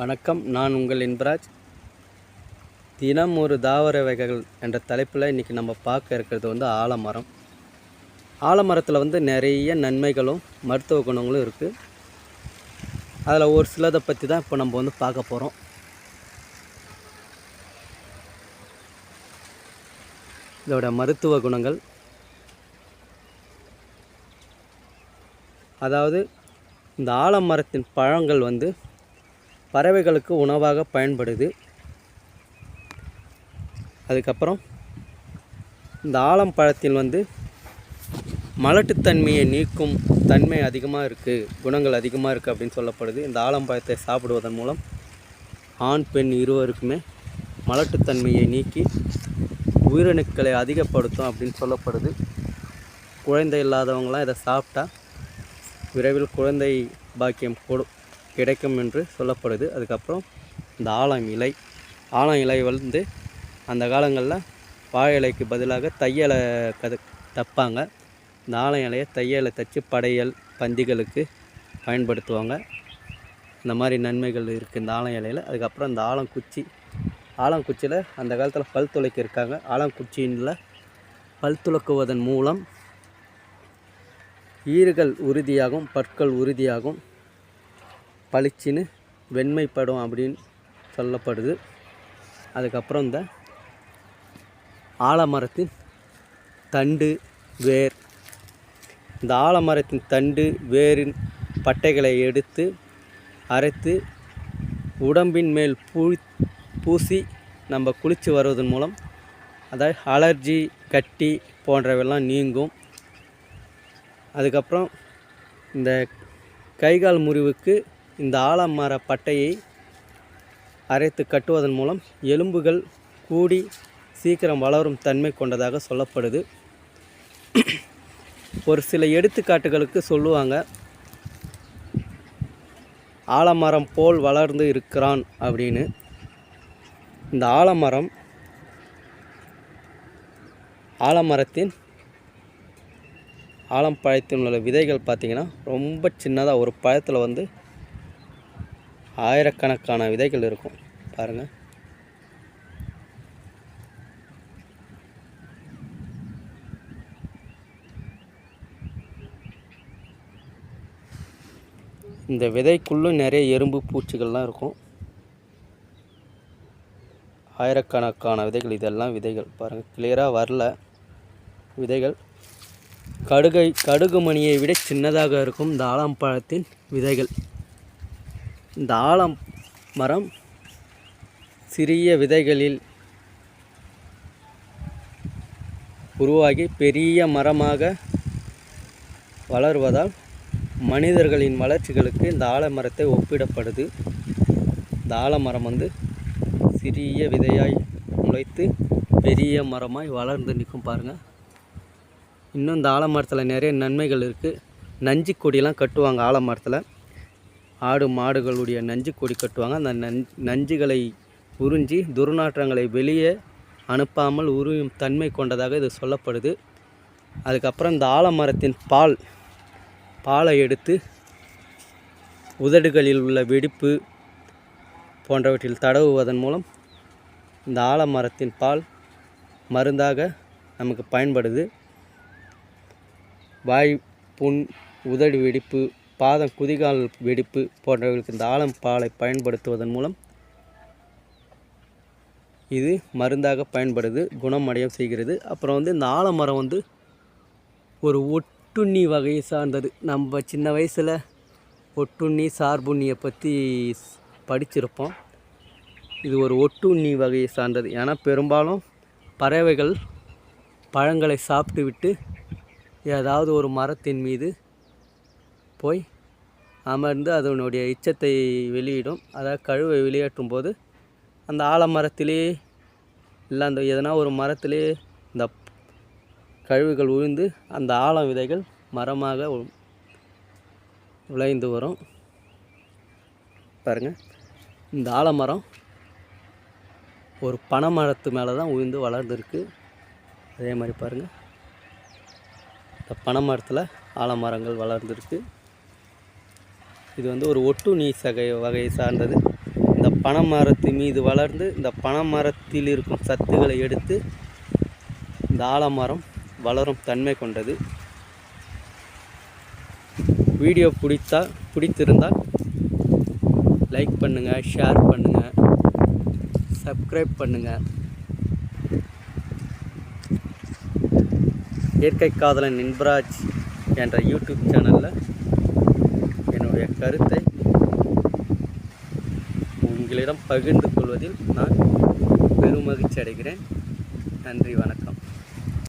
வணக்கம். நான் உங்கள் இன்பராஜ். தினம் ஒரு தாவர வகைகள் என்ற தலைப்பில் இன்றைக்கி நம்ம பார்க்க இருக்கிறது ஆலமரம். ஆலமரத்தில் நிறைய நன்மைகளும் மருத்துவ குணங்களும் இருக்குது. அதில் ஒரு சிலதை பற்றி தான் இப்போ நம்ம பார்க்க போகிறோம். இதோட மருத்துவ குணங்கள், அதாவது இந்த ஆலமரத்தின் பழங்கள் பறவைகளுக்கு உணவாக பயன்படுது. அதுக்கப்புறம் இந்த ஆலம் பழத்தில் மலட்டுத்தன்மையை நீக்கும் தன்மை அதிகமாக இருக்குது, குணங்கள் அதிகமாக இருக்குது அப்படின்னு சொல்லப்படுது. இந்த ஆலம் பழத்தை சாப்பிடுவதன் மூலம் ஆண் பெண் இருவருக்குமே மலட்டுத்தன்மையை நீக்கி உயிரணுக்களை அதிகப்படுத்தும் அப்படின்னு சொல்லப்படுது. குழந்தை இல்லாதவங்களாம் இதை சாப்பிட்டா விரைவில் குழந்தை பாக்கியம் கிடைக்கும் என்று சொல்லப்படுது. அதுக்கப்புறம் இந்த ஆலம் இலை அந்த காலங்களில் வாழை இலைக்கு பதிலாக தையலை தப்பாங்க. இந்த ஆலம் இலையை தையலை தைச்சி படையல் பந்திகளுக்கு பயன்படுத்துவாங்க. இந்த மாதிரி நன்மைகள் இருக்குது இந்த ஆலம் இலையில். அதுக்கப்புறம் இந்த ஆலங்குச்சியில் அந்த காலத்தில் பல் துளைக்க இருக்காங்க. ஆலங்குச்சியில் பல் துளக்குவதன் மூலம் ஈறுகள் உறுதியாகும், பற்கள் உறுதியாகும், பளிச்சின்னு வெண்மைப்படும் அப்படின்னு சொல்லப்படுது. அதுக்கப்புறம் இந்த ஆலமரத்தின் தண்டு வேர், இந்த ஆலமரத்தின் தண்டு வேரின் பட்டைகளை எடுத்து அரைத்து உடம்பின் மேல் பூசி நம்ம குளித்து வருவதன் மூலம் அதாவது அலர்ஜி கட்டி போன்றவெல்லாம் நீங்கும். அதுக்கப்புறம் இந்த கைகால் முறிவுக்கு இந்த ஆலமர பட்டையை அரைத்து கட்டுவதன் மூலம் எலும்புகள் கூடி சீக்கிரம் வளரும் தன்மை கொண்டதாக சொல்லப்படுது. ஒரு சில எடுத்துக்காட்டுகளுக்கு சொல்லுவாங்க, ஆலமரம் போல் வளர்ந்து இருக்கிறான் அப்படின்னு. இந்த ஆலமரத்தின் ஆலம் பழத்தில் உள்ள விதைகள் பார்த்திங்கன்னா ரொம்ப சின்னதாக, ஒரு பழத்தில் ஆயிரக்கணக்கான விதைகள் இருக்கும் பாருங்கள். இந்த விதைக்குள்ளும் நிறைய எறும்பு பூச்சிகள்லாம் இருக்கும். ஆயிரக்கணக்கான விதைகள், இதெல்லாம் விதைகள் பாருங்கள், கிளியராக வரல விதைகள். கடுகு மணியை விட சின்னதாக இருக்கும் இந்த ஆலம் பழத்தின் விதைகள். இந்த ஆலம் மரம் சிறிய விதைகளில் உருவாகி பெரிய மரமாக வளர்வதால் மனிதர்களின் வளர்ச்சிகளுக்கு இந்த ஆலமரத்தை ஒப்பிடப்படுது. இந்த ஆலமரம் சிறிய விதையாய் முளைத்து பெரிய மரமாய் வளர்ந்து நிற்கும் பாருங்கள். இன்னும் இந்த ஆலமரத்தில் நிறைய நன்மைகள் இருக்குது. நஞ்சு கொடியெல்லாம் கட்டுவாங்க ஆலமரத்தில். ஆடு மாடுகளுடைய நஞ்சு கொடி கட்டுவாங்க. அந்த நஞ்சுகளை உறிஞ்சி துர்நாற்றங்களை வெளியே அனுப்பாமல் உரியும் தன்மை கொண்டதாக இது சொல்லப்படுது. அதுக்கப்புறம் இந்த ஆலமரத்தின் பாலை எடுத்து உதடுகளில் உள்ள வெடிப்பு போன்றவற்றில் தடவுவதன் மூலம் இந்த ஆலமரத்தின் பால் மருந்தாக நமக்கு பயன்படுது. வாய் புண், உதடு வெடிப்பு, பாதம் குதிகால் வெடிப்பு போன்றவர்களுக்கு இந்த ஆலம் பாலை பயன்படுத்துவதன் மூலம் இது மருந்தாக பயன்படுது, குணமடைய செய்கிறது. அப்புறம் இந்த ஆலமரம் ஒரு ஒட்டுண்ணி வகையை சார்ந்தது. நம்ம சின்ன வயசில் ஒட்டுண்ணி சார்புண்ணியை பற்றி படிச்சிருப்போம். இது ஒரு ஒட்டுண்ணி வகையை சார்ந்தது. ஏன்னா பெரும்பாலும் பறவைகள் பழங்களை சாப்பிட்டு விட்டு ஏதாவது ஒரு மரத்தின் மீது போய் அமர்ந்து அதனுடைய எச்சத்தை வெளியிடும். அதாவது கழிவை வெளியேற்றும் போது அந்த ஆலமரத்திலே இல்லை அந்த எதனா ஒரு மரத்திலே இந்த கழிவுகள் உழுந்து அந்த ஆலம் விதைகள் மரமாக விளைந்து வரும் பாருங்கள். இந்த ஆலமரம் ஒரு பனைமரத்து மேலே தான் உழுந்து வளர்ந்துருக்கு. அதே மாதிரி பாருங்கள், இந்த பனைமரத்தில் ஆலமரங்கள் வளர்ந்துருக்கு. இது ஒரு ஒட்டுண்ணி வகையை சார்ந்தது. பனைமரத்து மீது வளர்ந்து இந்த பனைமரத்தில் இருக்கும் சத்துக்களை எடுத்து இந்த ஆலமரம் வளரும் தன்மை கொண்டது. வீடியோ பிடித்திருந்தால் லைக் பண்ணுங்கள், ஷேர் பண்ணுங்கள், சப்ஸ்கிரைப் பண்ணுங்கள். இயற்கை காதலன் இன்பராஜ் என்ற யூடியூப் சேனலில் என்னுடைய கருத்தை உங்களிடம் பகிர்ந்து கொள்வதில் நான் பெருமகிழ்ச்சி அடைகிறேன். நன்றி, வணக்கம்.